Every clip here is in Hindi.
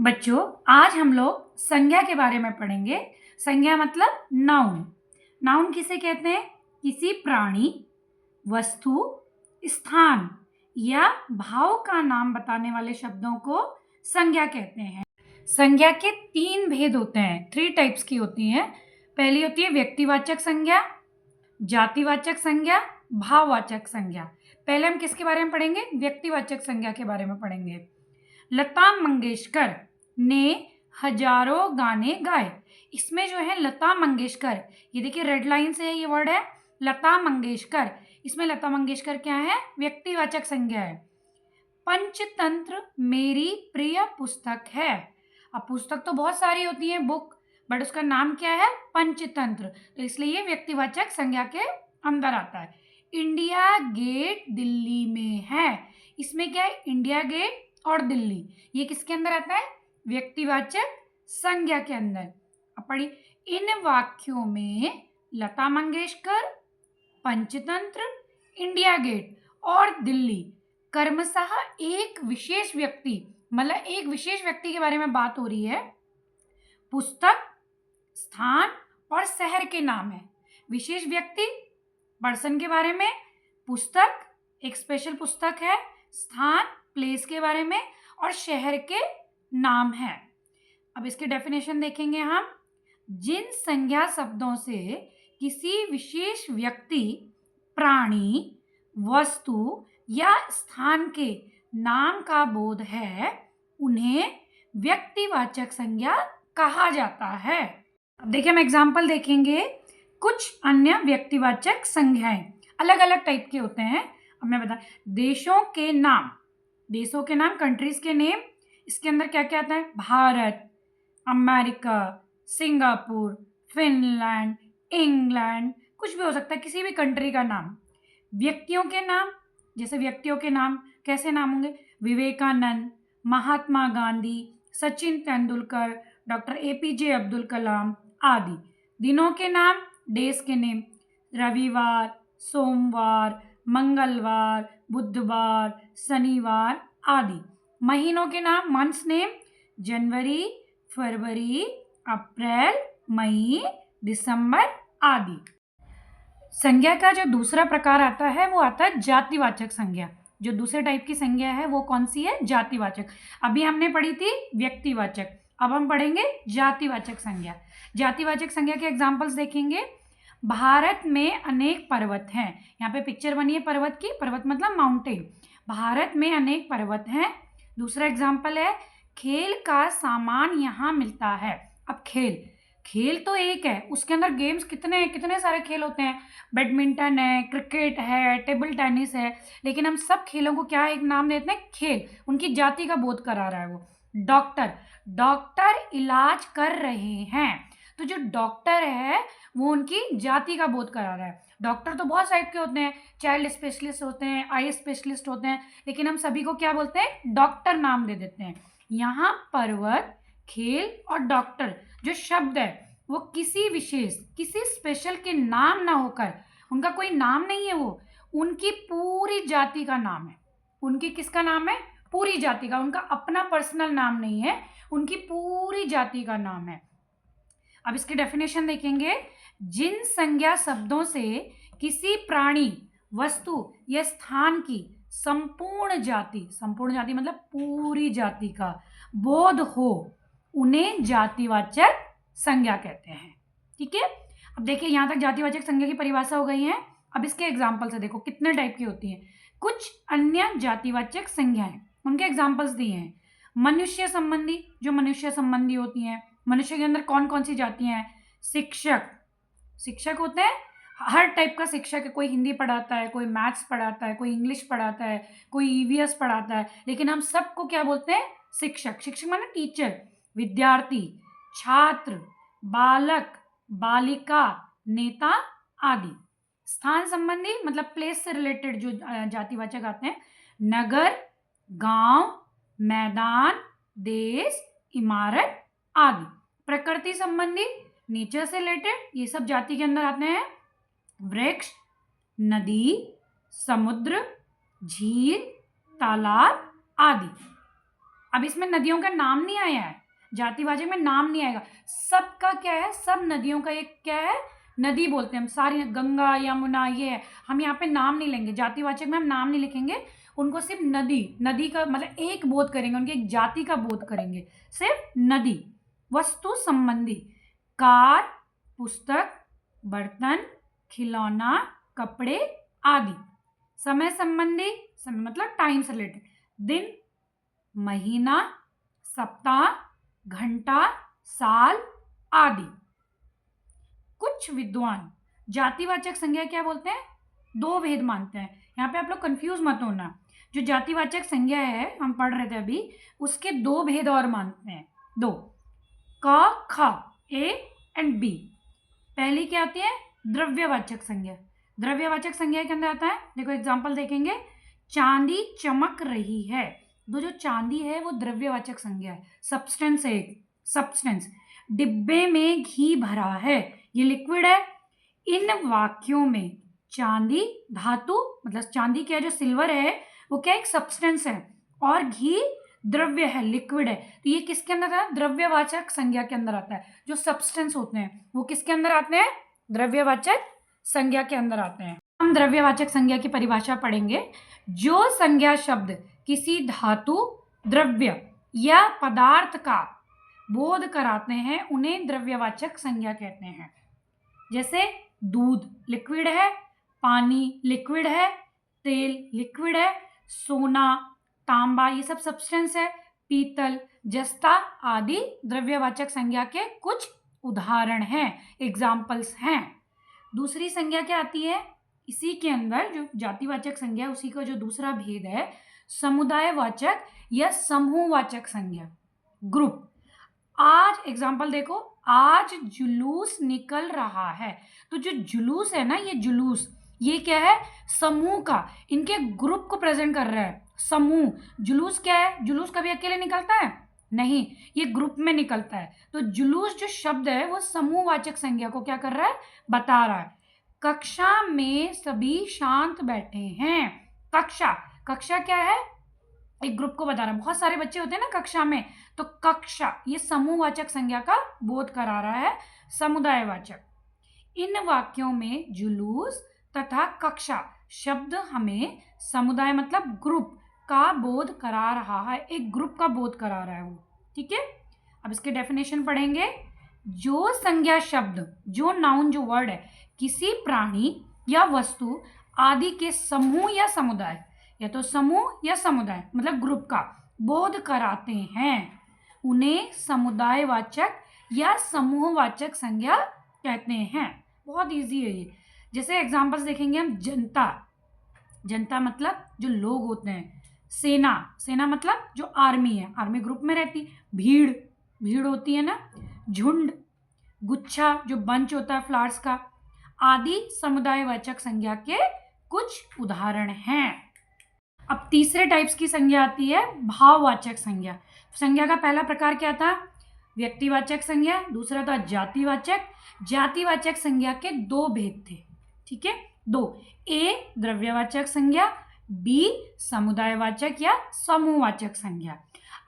बच्चों, आज हम लोग संज्ञा के बारे में पढ़ेंगे। संज्ञा मतलब नाउन। नाउन किसे कहते हैं? किसी प्राणी, वस्तु, स्थान या भाव का नाम बताने वाले शब्दों को संज्ञा कहते हैं। संज्ञा के 3 भेद होते हैं, 3 टाइप्स की होती हैं। पहली होती है व्यक्तिवाचक संज्ञा, जातिवाचक संज्ञा, भाववाचक संज्ञा। पहले हम किसके बारे में पढ़ेंगे? व्यक्तिवाचक संज्ञा के बारे में पढ़ेंगे। लता मंगेशकर ने हजारों गाने गाए। इसमें जो है लता मंगेशकर, ये देखिए रेड लाइन से ये वर्ड है लता मंगेशकर। इसमें लता मंगेशकर क्या है? व्यक्तिवाचक संज्ञा है। पंचतंत्र मेरी प्रिय पुस्तक है। अब पुस्तक तो बहुत सारी होती है, बुक, बट उसका नाम क्या है? पंचतंत्र। तो इसलिए ये व्यक्तिवाचक संज्ञा के अंदर आता है। इंडिया गेट दिल्ली में है। इसमें क्या है? इंडिया गेट और दिल्ली, ये किसके अंदर आता है? व्यक्तिवाचक संज्ञा के अंदर। अब पढ़ी, इन वाक्यों में लता मंगेशकर, पंचतंत्र, इंडिया गेट और दिल्ली क्रमशः एक विशेष व्यक्ति, मतलब एक विशेष व्यक्ति के बारे में बात हो रही है। पुस्तक, स्थान और शहर के नाम है। विशेष व्यक्ति, पर्सन के बारे में, पुस्तक, एक स्पेशल पुस्तक है, स्थान, प्लेस के बारे में, और शहर के नाम है। अब इसके डेफिनेशन देखेंगे हम। जिन संज्ञा शब्दों से किसी विशेष व्यक्ति, प्राणी, वस्तु या स्थान के नाम का बोध है, उन्हें व्यक्तिवाचक संज्ञा कहा जाता है। अब देखिए हम एग्जाम्पल देखेंगे। कुछ अन्य व्यक्तिवाचक संज्ञाएं अलग अलग टाइप के होते हैं। अब मैं बता, देशों के नाम, देशों के नाम, कंट्रीज के नेम, इसके अंदर क्या क्या आता है? Bharat, America, Singapore, Finland, England, कुछ भी हो सकता है, किसी भी कंट्री का नाम। व्यक्तियों के नाम, जैसे व्यक्तियों के नाम कैसे नाम होंगे? विवेकानंद, महात्मा गांधी, सचिन तेंदुलकर, डॉक्टर APJ अब्दुल कलाम आदि। दिनों के नाम, डेज के नेम, रविवार, सोमवार, मंगलवार, बुधवार, शनिवार आदि। महीनों के नाम, मंथ्स नेम, जनवरी, फरवरी, अप्रैल, मई, दिसंबर आदि। संज्ञा का जो दूसरा प्रकार आता है वो आता है जातिवाचक संज्ञा। जो दूसरे टाइप की संज्ञा है वो कौन सी है? जातिवाचक। अभी हमने पढ़ी थी व्यक्तिवाचक, अब हम पढ़ेंगे जातिवाचक संज्ञा। जातिवाचक संज्ञा के एग्जाम्पल्स देखेंगे। भारत में अनेक पर्वत हैं। यहाँ पे पिक्चर बनी है पर्वत की, पर्वत मतलब माउंटेन। भारत में अनेक पर्वत हैं। दूसरा एग्जाम्पल है, खेल का सामान यहाँ मिलता है। अब खेल, खेल तो एक है, उसके अंदर गेम्स कितने कितने सारे खेल होते हैं। बैडमिंटन है, क्रिकेट है, टेबल टेनिस है, लेकिन हम सब खेलों को क्या एक नाम देते हैं? खेल। उनकी जाति का बोध करा रहा है वो। डॉक्टर, डॉक्टर इलाज कर रहे हैं, तो जो डॉक्टर है वो उनकी जाति का बोध करा रहा है। डॉक्टर तो बहुत टाइप के होते हैं, चाइल्ड स्पेशलिस्ट होते हैं, आई स्पेशलिस्ट होते हैं, लेकिन हम सभी को क्या बोलते हैं? डॉक्टर नाम दे देते हैं। यहाँ पर्वत, खेल और डॉक्टर जो शब्द है वो किसी विशेष, किसी स्पेशल के नाम ना होकर, उनका कोई नाम नहीं है, वो उनकी पूरी जाति का नाम है। उनकी किसका नाम है? पूरी जाति का। उनका अपना पर्सनल नाम नहीं है, उनकी पूरी जाति का नाम है। अब इसकी डेफिनेशन देखेंगे। जिन संज्ञा शब्दों से किसी प्राणी, वस्तु या स्थान की संपूर्ण जाति, संपूर्ण जाति मतलब पूरी जाति का बोध हो, उन्हें जातिवाचक संज्ञा कहते हैं। ठीक है, अब देखिए यहाँ तक जातिवाचक संज्ञा की परिभाषा हो गई है। अब इसके एग्जाम्पल से देखो कितने टाइप की होती हैं। कुछ अन्य जातिवाचक संज्ञाएं, उनके एग्जाम्पल्स दिए हैं। मनुष्य संबंधी, जो मनुष्य संबंधी होती हैं। मनुष्य के अंदर कौन कौन सी जातियां हैं? शिक्षक, शिक्षक होते हैं, हर टाइप का शिक्षक है। कोई हिंदी पढ़ाता है, कोई मैथ्स पढ़ाता है, कोई इंग्लिश पढ़ाता है, कोई EVS पढ़ाता है, लेकिन हम सबको क्या बोलते हैं? शिक्षक। शिक्षक माने टीचर। विद्यार्थी, छात्र, बालक, बालिका, नेता आदि। स्थान संबंधी मतलब प्लेस से रिलेटेड जो जातिवाचक आते हैं। नगर, गांव, मैदान, देश, इमारत आदि। प्रकृति संबंधी, नेचर से रिलेटेड, ये सब जाति के अंदर आते हैं। वृक्ष, नदी, समुद्र, झील, तालाब आदि। अब इसमें नदियों का नाम नहीं आया है, जातिवाचक में नाम नहीं आएगा। सबका क्या है, सब नदियों का एक क्या है, नदी बोलते हैं हम सारी, गंगा यमुना ये है, हम यहाँ पे नाम नहीं लेंगे, जातिवाचक में हम नाम नहीं लिखेंगे, उनको सिर्फ नदी, नदी का मतलब एक बोध करेंगे, उनकी एक जाति का बोध करेंगे, सिर्फ नदी। वस्तु संबंधी, कार, पुस्तक, बर्तन, खिलौना, कपड़े आदि। समय संबंधी, समय मतलब टाइम से रिलेटेड, दिन, महीना, सप्ताह, घंटा, साल आदि। कुछ विद्वान जातिवाचक संज्ञा क्या बोलते हैं, दो भेद मानते हैं। यहाँ पे आप लोग कंफ्यूज मत होना, जो जातिवाचक संज्ञा है हम पढ़ रहे थे अभी, उसके दो भेद और मानते हैं, दो, क ख, ए एंड बी। पहली क्या आती है, द्रव्यवाचक संज्ञा। द्रव्यवाचक संज्ञा के अंदर आता है, देखो एग्जांपल देखेंगे, चांदी चमक रही है, तो जो चांदी है वो द्रव्यवाचक संज्ञा है, सब्सटेंस है, सब्सटेंस। डिब्बे में घी भरा है, ये लिक्विड है। इन वाक्यों में चांदी धातु, मतलब चांदी क्या, जो सिल्वर है वो क्या, एक सब्सटेंस है, और घी द्रव्य है, लिक्विड है, तो ये किसके अंदर आता है, द्रव्यवाचक संज्ञा के अंदर आता है। जो सब्सटेंस होते हैं वो किसके अंदर आते हैं, द्रव्यवाचक संज्ञा के अंदर आते हैं। हम द्रव्यवाचक संज्ञा की परिभाषा पढ़ेंगे। जो संज्ञा शब्द किसी धातु, द्रव्य या पदार्थ का बोध कराते हैं उन्हें द्रव्यवाचक संज्ञा कहते हैं। जैसे दूध लिक्विड है, पानी लिक्विड है, तेल लिक्विड है, सोना, तांबा ये सब सब्सटेंस है, पीतल, जस्ता आदि द्रव्यवाचक संज्ञा के कुछ उदाहरण हैं, एग्जाम्पल्स हैं। दूसरी संज्ञा क्या आती है, इसी के अंदर जो जातिवाचक संज्ञा उसी का जो दूसरा भेद है, समुदायवाचक या समूहवाचक संज्ञा, ग्रुप। आज एग्जाम्पल देखो, आज जुलूस निकल रहा है, तो जो जुलूस है ना, ये जुलूस, ये क्या है, समूह का, इनके ग्रुप को प्रेजेंट कर रहा है, समूह। जुलूस क्या है, जुलूस कभी अकेले निकलता है नहीं, ये ग्रुप में निकलता है। तो जुलूस जो शब्द है वो समूहवाचक संज्ञा को क्या कर रहा है, बता रहा है। कक्षा में सभी शांत बैठे हैं, कक्षा, कक्षा क्या है, एक ग्रुप को बता रहा है, बहुत सारे बच्चे होते हैं ना कक्षा में, तो कक्षा ये समूहवाचक संज्ञा का बोध करा रहा है, समुदायवाचक। इन वाक्यों में जुलूस तथा कक्षा शब्द हमें समुदाय मतलब ग्रुप का बोध करा रहा है, एक ग्रुप का बोध करा रहा है वो, ठीक है। अब इसके डेफिनेशन पढ़ेंगे। जो संज्ञा शब्द, जो नाउन, जो वर्ड है, किसी प्राणी या वस्तु आदि के समूह या समुदाय, या तो समूह या समुदाय मतलब ग्रुप का बोध कराते हैं, उन्हें समुदायवाचक या समूहवाचक संज्ञा कहते हैं। बहुत इजी है ये। जैसे एग्जांपल्स देखेंगे हम, जनता, जनता मतलब जो लोग होते हैं। सेना, सेना मतलब जो आर्मी है, आर्मी ग्रुप में रहती। भीड़, भीड़ होती है ना। झुंड, गुच्छा जो बंच होता है फ्लावर्स का, आदि समुदायवाचक संज्ञा के कुछ उदाहरण हैं। अब तीसरे टाइप्स की संज्ञा आती है भाववाचक संज्ञा। संज्ञा का पहला प्रकार क्या था, व्यक्तिवाचक संज्ञा, दूसरा था जातिवाचक। जातिवाचक संज्ञा के दो भेद थे, ठीक है, दो, ए द्रव्यवाचक संज्ञा, बी समुदायवाचक या समूहवाचक संज्ञा।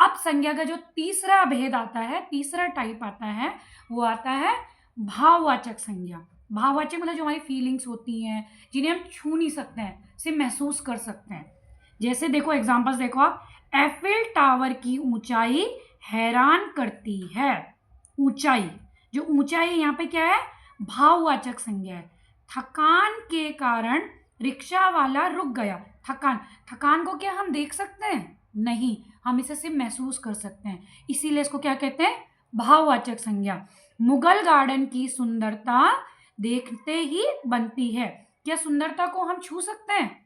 अब संज्ञा का जो तीसरा भेद आता है, तीसरा टाइप आता है, वो आता है भाववाचक संज्ञा। भाववाचक मतलब जो हमारी फीलिंग्स होती हैं, जिन्हें हम छू नहीं सकते हैं, सिर्फ महसूस कर सकते हैं। जैसे देखो एग्जांपल्स देखो आप, एफिल टावर की ऊंचाई हैरान करती है। ऊंचाई, जो ऊंचाई यहाँ पे क्या है, भाववाचक संज्ञा है। थकान के कारण रिक्शा वाला रुक गया। थकान, थकान को क्या हम देख सकते हैं, नहीं, हम इसे सिर्फ महसूस कर सकते हैं, इसीलिए इसको क्या कहते हैं, भाववाचक संज्ञा। मुगल गार्डन की सुंदरता देखते ही बनती है। क्या सुंदरता को हम छू सकते हैं,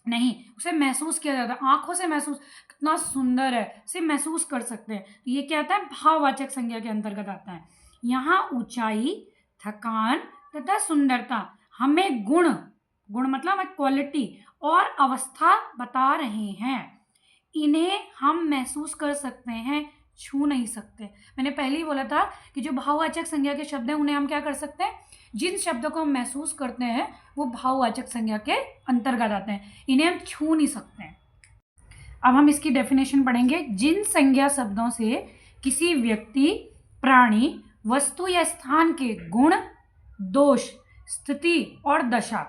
नहीं, उसे महसूस किया जाता है, आंखों से महसूस, कितना सुंदर है, सिर्फ महसूस कर सकते हैं। तो ये क्या आता है, भाववाचक संज्ञा के अंतर्गत आता है। यहाँ ऊंचाई, थकान तथा सुंदरता हमें गुण, गुण मतलब हमें क्वालिटी और अवस्था बता रहे हैं। इन्हें हम महसूस कर सकते हैं, छू नहीं सकते। मैंने पहले ही बोला था कि जो भाववाचक संज्ञा के शब्द हैं उन्हें हम क्या कर सकते हैं, जिन शब्दों को हम महसूस करते हैं वो भाववाचक संज्ञा के अंतर्गत आते हैं, इन्हें हम छू नहीं सकते हैं। अब हम इसकी डेफिनेशन पढ़ेंगे। जिन संज्ञा शब्दों से किसी व्यक्ति, प्राणी, वस्तु या स्थान के गुण, दोष, स्थिति और दशा,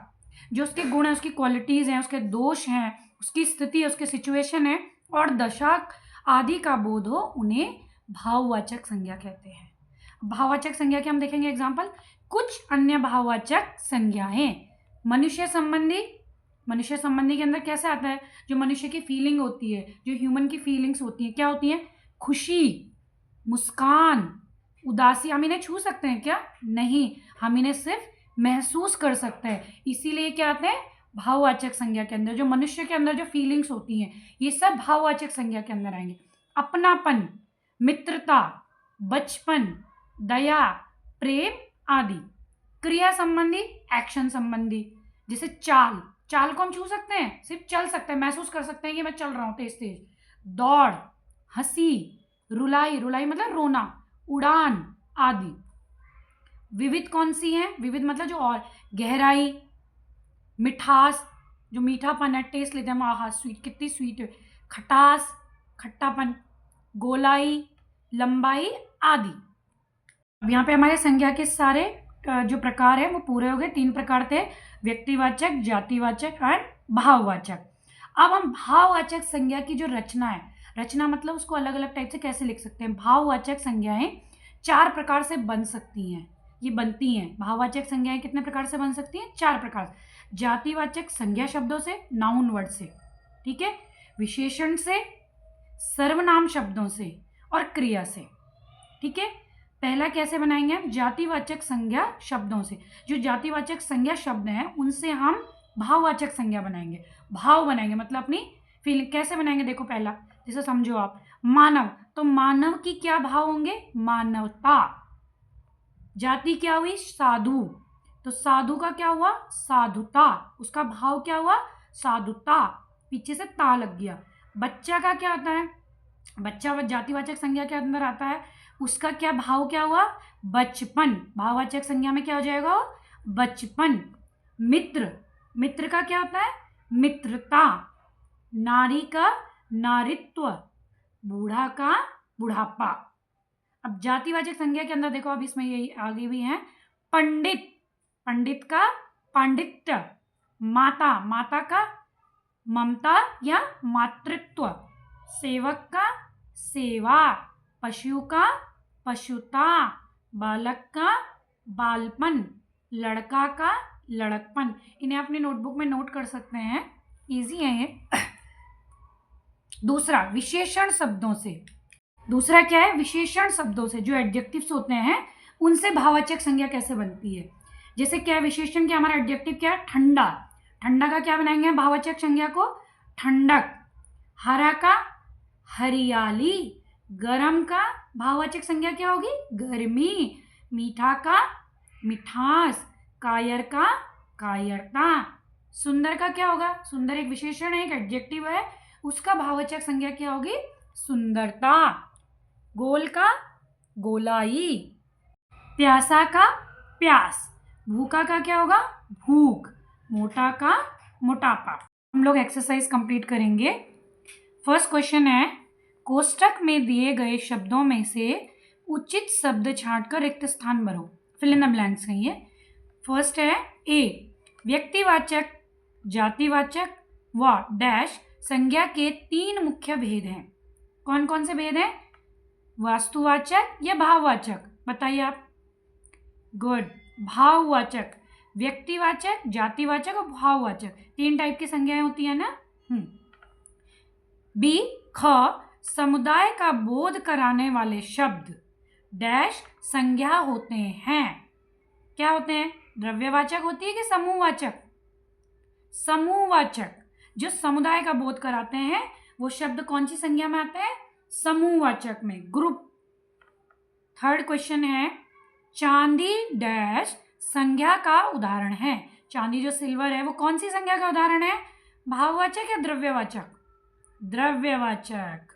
जो उसके गुण है, उसकी क्वालिटीज हैं, उसके दोष हैं, उसकी स्थिति, उसके सिचुएशन है और दशा आदि का बोध हो, उन्हें भाववाचक संज्ञा कहते हैं। भाववाचक संज्ञा के हम देखेंगे एग्जाम्पल। कुछ अन्य भाववाचक संज्ञाएं। मनुष्य संबंधी, मनुष्य संबंधी के अंदर कैसे आता है? जो मनुष्य की फीलिंग होती है, जो ह्यूमन की फीलिंग्स होती हैं, क्या होती हैं? खुशी, मुस्कान, उदासी। हम इन्हें छू सकते हैं क्या? नहीं, हम इन्हें सिर्फ महसूस कर सकते हैं। इसीलिए क्या आते हैं? भाववाचक संज्ञा के अंदर। जो मनुष्य के अंदर जो फीलिंग्स होती हैं, ये सब भाववाचक संज्ञा के अंदर आएंगे। अपनापन, मित्रता, बचपन, दया, प्रेम आदि। क्रिया संबंधी, एक्शन संबंधी, जैसे चाल। चाल को हम छू सकते हैं? सिर्फ चल सकते हैं, महसूस कर सकते हैं कि मैं चल रहा हूं तेज तेज। दौड़, हंसी, रुलाई, रुलाई मतलब रोना, उड़ान आदि। विविध कौन सी है? विविध मतलब जो और, गहराई, मिठास, जो मीठापन है, टेस्ट लेते हैं, आहा स्वीट, कितनी स्वीट है। खटास, खट्टापन, गोलाई, लंबाई आदि। अब यहाँ पे हमारे संज्ञा के सारे जो प्रकार है वो पूरे हो गए। 3 प्रकार थे, व्यक्तिवाचक, जातिवाचक और भाववाचक। अब हम भाववाचक संज्ञा की जो रचना है, रचना मतलब उसको अलग अलग टाइप से कैसे लिख सकते हैं। भाववाचक संज्ञाएं 4 प्रकार से बन सकती हैं, ये बनती हैं। भाववाचक संज्ञाएं कितने प्रकार से बन सकती हैं? 4 प्रकार। जातिवाचक संज्ञा शब्दों से, नाउन वर्ड से, ठीक है, विशेषण से, सर्वनाम शब्दों से और क्रिया से, ठीक है। पहला कैसे बनाएंगे हम? जातिवाचक संज्ञा शब्दों से। जो जातिवाचक संज्ञा शब्द हैं उनसे हम भाववाचक संज्ञा बनाएंगे, भाव बनाएंगे, मतलब अपनी फीलिंग। कैसे बनाएंगे? देखो, पहला जैसे समझो आप, मानव, तो मानव की क्या भाव होंगे? मानवता। जाति क्या हुई? साधु, तो साधु का क्या हुआ? साधुता, उसका भाव क्या हुआ? साधुता, पीछे से ता लग गया। बच्चा का क्या आता है? बच्चा जातिवाचक संज्ञा के अंदर आता है, उसका क्या भाव क्या हुआ? बचपन, भाववाचक संज्ञा में क्या हो जाएगा? बचपन। मित्र, मित्र का क्या होता है? मित्रता। नारी का नारित्व, बूढ़ा का बुढ़ापा। अब जातिवाचक संज्ञा के अंदर देखो, अब इसमें यही आगे भी है। पंडित, पंडित का पांडित्य। माता, माता का ममता या मातृत्व। सेवक का सेवा। पशु का पशुता। बालक का बालपन। लड़का का लड़कपन। इन्हें अपने नोटबुक में नोट कर सकते हैं, इजी है ये। दूसरा, विशेषण शब्दों से। दूसरा क्या है? विशेषण शब्दों से, जो एडजेक्टिव्स होते हैं उनसे भाववाचक संज्ञा कैसे बनती है। जैसे क्या विशेषण, क्या हमारा एडजेक्टिव क्या है? ठंडा, ठंडा का क्या बनाएंगे भाववाचक संज्ञा को? ठंडक। हरा का हरियाली। गरम का भाववाचक संज्ञा क्या होगी? गर्मी। मीठा का मिठास। कायर का कायरता। सुंदर का क्या होगा? सुंदर एक विशेषण है, एक एडजेक्टिव है, उसका भाववाचक संज्ञा क्या होगी? सुंदरता। गोल का गोलाई। प्यासा का प्यास। भूखा का क्या होगा? भूख। मोटा का मोटापा। हम लोग एक्सरसाइज कंप्लीट करेंगे। फर्स्ट क्वेश्चन है, कोष्टक में दिए गए शब्दों में से उचित शब्द छांटकर रिक्त स्थान भरो। फिल इन द ब्लैंक्स कहिए। फर्स्ट है ए, व्यक्तिवाचक, जातिवाचक व डैश संज्ञा के 3 मुख्य भेद हैं। कौन कौन से भेद हैं? वास्तुवाचक या भाववाचक? बताइए आप। गुड, भाववाचक। व्यक्तिवाचक, जातिवाचक और भाववाचक, 3 टाइप की संज्ञाएं होती है ना। बी, ख, समुदाय का बोध कराने वाले शब्द डैश संज्ञा होते हैं। क्या होते हैं? द्रव्यवाचक होती है कि समूहवाचक? समूहवाचक। जो समुदाय का बोध कराते हैं वो शब्द कौन सी संज्ञा में आते हैं? समूहवाचक में, ग्रुप। थर्ड क्वेश्चन है, चांदी डैश संज्ञा का उदाहरण है। चांदी जो सिल्वर है वो कौन सी संज्ञा का उदाहरण है? भाववाचक या द्रव्यवाचक? द्रव्यवाचक।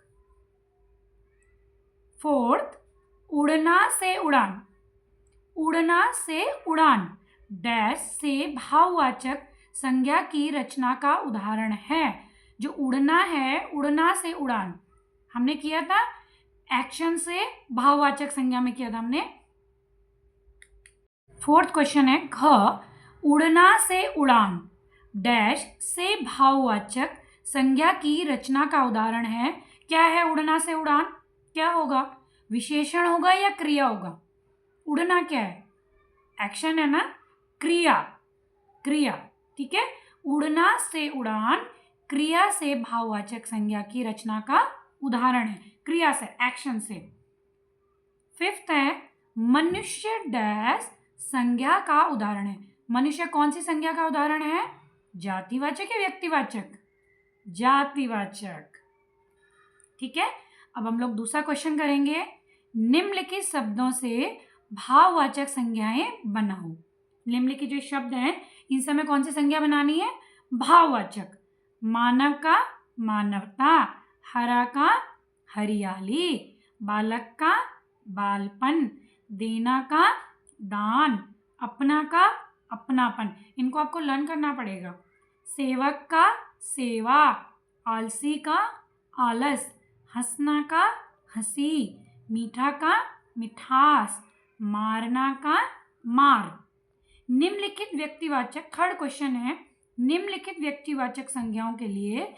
फोर्थ, उड़ना से उड़ान, उड़ना से उड़ान डैश से भाववाचक संज्ञा की रचना का उदाहरण है। जो उड़ना है, उड़ना से उड़ान हमने किया था, एक्शन से भाववाचक संज्ञा में किया था हमने। फोर्थ क्वेश्चन है घ, उड़ना से उड़ान डैश से भाववाचक संज्ञा की रचना का उदाहरण है। क्या है उड़ना से उड़ान? क्या होगा? विशेषण होगा या क्रिया होगा? उड़ना क्या है? एक्शन है ना, क्रिया, क्रिया, ठीक है। उड़ना से उड़ान क्रिया से भाववाचक संज्ञा की रचना का उदाहरण है, क्रिया से, एक्शन से। फिफ्थ है मनुष्य डैश संज्ञा का उदाहरण है। मनुष्य कौन सी संज्ञा का उदाहरण है? जातिवाचक या व्यक्तिवाचक? जातिवाचक, ठीक है। अब हम लोग दूसरा क्वेश्चन करेंगे। निम्नलिखित शब्दों से भाववाचक संज्ञाएं बनाओ। निम्नलिखित जो शब्द हैं इन सब में कौन सी संज्ञा बनानी है? भाववाचक। मानव का मानवता, हरा का हरियाली, बालक का बालपन, देना का दान, अपना का अपनापन। इनको आपको लर्न करना पड़ेगा। सेवक का सेवा, आलसी का आलस, हंसना का हंसी, मीठा का मिठास, मारना का मार। निम्नलिखित व्यक्तिवाचक, थर्ड क्वेश्चन है, निम्नलिखित व्यक्तिवाचक संज्ञाओं के लिए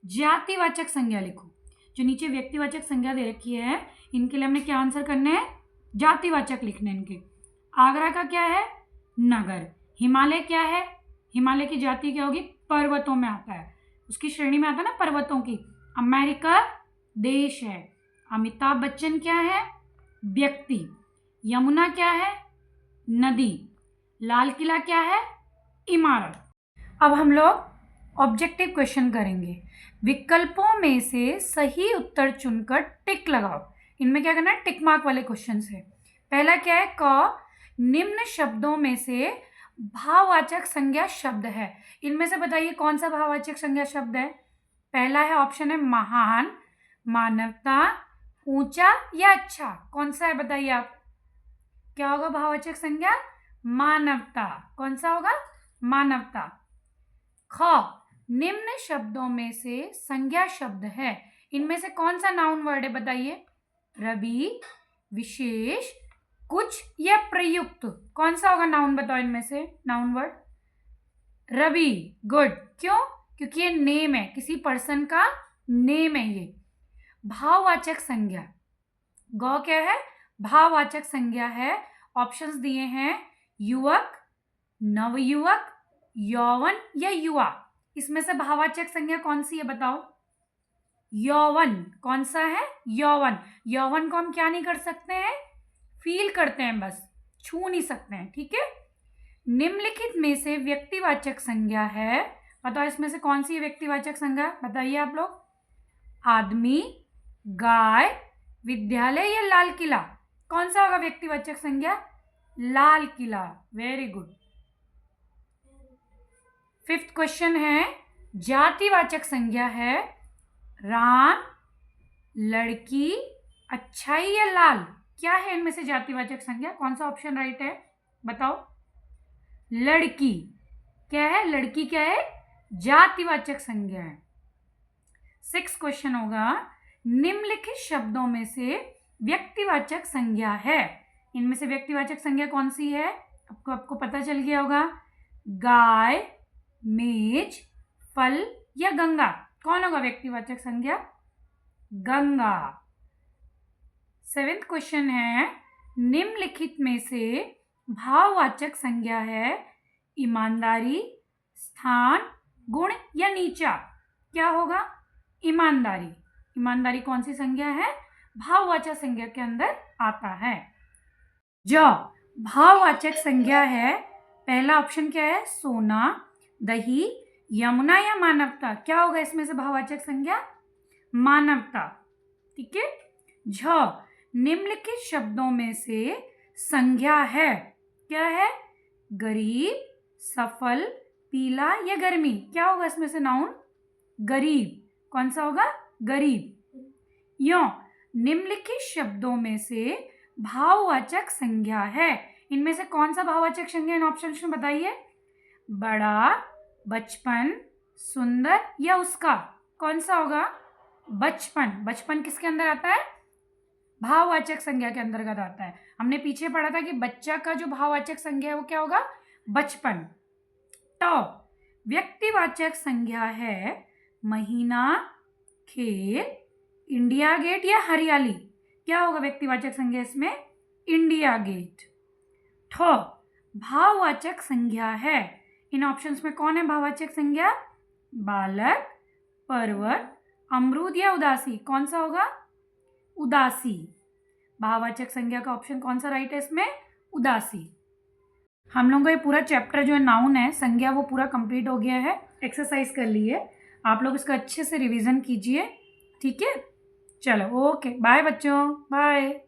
जातिवाचक संज्ञा लिखो। जो नीचे व्यक्तिवाचक संज्ञा दे रखी है इनके लिए हमने क्या आंसर करने हैं? जातिवाचक लिखने इनके। आगरा का क्या है? नगर। हिमालय क्या है? हिमालय की जाति क्या होगी? पर्वतों में आता है, उसकी श्रेणी में आता है ना पर्वतों की। अमेरिका देश है। अमिताभ बच्चन क्या है? व्यक्ति। यमुना क्या है? नदी। लाल किला क्या है? इमारत। अब हम लोग ऑब्जेक्टिव क्वेश्चन करेंगे। विकल्पों में से सही उत्तर चुनकर टिक लगाओ। इनमें क्या करना है? टिक मार्क वाले क्वेश्चन है। पहला क्या है? क, निम्न शब्दों में से भाववाचक संज्ञा शब्द है। इनमें से बताइए कौन सा भाववाचक संज्ञा शब्द है? पहला है, ऑप्शन है महान, मानवता, ऊंचा या अच्छा। कौन सा है बताइए आप? क्या होगा भाववाचक संज्ञा? मानवता। कौन सा होगा? मानवता। ख, निम्न शब्दों में से संज्ञा शब्द है। इनमें से कौन सा नाउन वर्ड है बताइए? रवि, विशेष, कुछ या प्रयुक्त। कौन सा होगा नाउन? बताओ इनमें से नाउन वर्ड। रवि। गुड। क्यों? क्योंकि ये नेम है, किसी पर्सन का नेम है ये। भाववाचक संज्ञा गौ क्या है? भाववाचक संज्ञा है। ऑप्शंस दिए हैं युवक, नवयुवक, यौवन या युवा। इसमें से भाववाचक संज्ञा कौन सी है बताओ? यौवन। कौन सा है? यौवन। यौवन को हम क्या नहीं कर सकते हैं? फील करते हैं, बस छू नहीं सकते हैं, ठीक है। निम्नलिखित में से व्यक्तिवाचक संज्ञा है, बताओ इसमें से कौन सी व्यक्तिवाचक संज्ञा? बताइए आप लोग। आदमी, गाय, विद्यालय या लाल किला। कौन सा होगा व्यक्तिवाचक संज्ञा? Lal Qila. Very good. Fifth question है, जातिवाचक संज्ञा है राम, लड़की, अच्छाई या लाल। क्या है इनमें से जातिवाचक संज्ञा? कौन सा ऑप्शन राइट है बताओ? लड़की। क्या है? लड़की क्या है? जातिवाचक संज्ञा है। सिक्स क्वेश्चन होगा, निम्नलिखित शब्दों में से व्यक्तिवाचक संज्ञा है। इनमें से व्यक्तिवाचक संज्ञा कौन सी है? आपको पता चल गया होगा। गाय, मेज, फल या गंगा। कौन होगा व्यक्तिवाचक संज्ञा? गंगा। सेवेंथ क्वेश्चन है, निम्नलिखित में से भाववाचक संज्ञा है ईमानदारी, स्थान, गुण या नीचा। क्या होगा? ईमानदारी। ईमानदारी कौन सी संज्ञा है? भाववाचक संज्ञा के अंदर आता है। जो भाववाचक संज्ञा है, पहला ऑप्शन क्या है? सोना, दही, यमुना या मानवता। क्या होगा इसमें से भाववाचक संज्ञा? मानवता, ठीक है। झ, निम्नलिखित शब्दों में से संज्ञा है। क्या है? गरीब, सफल, पीला या गर्मी। क्या होगा इसमें से नाउन? गरीब। कौन सा होगा? गरीब। यो, निम्नलिखित शब्दों में से भाववाचक संज्ञा है। इनमें से कौन सा भाववाचक संज्ञा? इन ऑप्शन में बताइए। बड़ा, बचपन, सुंदर या उसका। कौन सा होगा? बचपन। बचपन किसके अंदर आता है? भाववाचक संज्ञा के अंतर्गत आता है। हमने पीछे पढ़ा था कि बच्चा का जो भाववाचक संज्ञा है वो क्या होगा? बचपन। तो व्यक्तिवाचक संज्ञा है महीना, खेल, इंडिया गेट या हरियाली। क्या होगा व्यक्तिवाचक संज्ञा इसमें? India Gate. ठो भाववाचक संज्ञा है, इन ऑप्शंस में कौन है भाववाचक संज्ञा? बालक, पर्वत, अमरूद या उदासी। कौन सा होगा? उदासी। भाववाचक संज्ञा का ऑप्शन कौन सा राइट है इसमें? उदासी। हम लोगों का ये पूरा चैप्टर जो है नाउन है, संज्ञा, वो पूरा कंप्लीट हो गया है। एक्सरसाइज कर ली है, आप लोग इसका अच्छे से रिवीजन कीजिए, ठीक है? चलो ओके, बाय बच्चों, बाय।